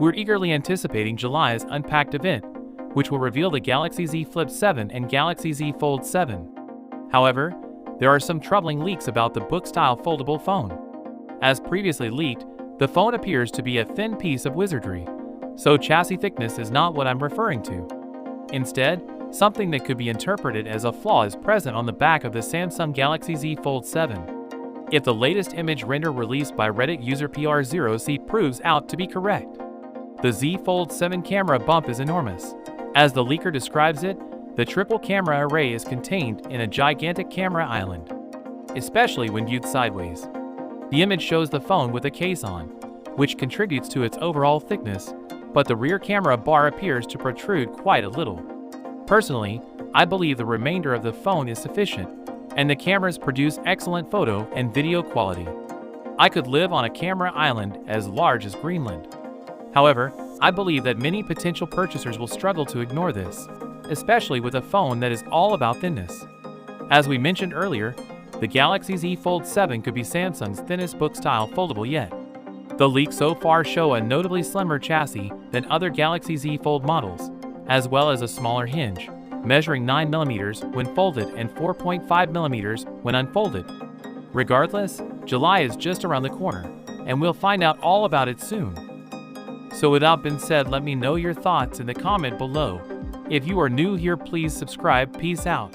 We're eagerly anticipating July's Unpacked event, which will reveal the Galaxy Z Flip 7 and Galaxy Z Fold 7. However, there are some troubling leaks about the book-style foldable phone. As previously leaked, the phone appears to be a thin piece of wizardry, so chassis thickness is not what I'm referring to. Instead, something that could be interpreted as a flaw is present on the back of the Samsung Galaxy Z Fold 7. If the latest image render released by Reddit user PR0C proves out to be correct, the Z Fold 7 camera bump is enormous. As the leaker describes it, the triple camera array is contained in a gigantic camera island, especially when viewed sideways. The image shows the phone with a case on, which contributes to its overall thickness, but the rear camera bar appears to protrude quite a little. Personally, I believe the remainder of the phone is sufficient, and the cameras produce excellent photo and video quality. I could live on a camera island as large as Greenland. However, I believe that many potential purchasers will struggle to ignore this, especially with a phone that is all about thinness. As we mentioned earlier, the Galaxy Z Fold 7 could be Samsung's thinnest book-style foldable yet. The leaks so far show a notably slimmer chassis than other Galaxy Z Fold models, as well as a smaller hinge, measuring 9mm when folded and 4.5mm when unfolded. Regardless, July is just around the corner, and we'll find out all about it soon. So with that being said, let me know your thoughts in the comment below. If you are new here, please subscribe. Peace out.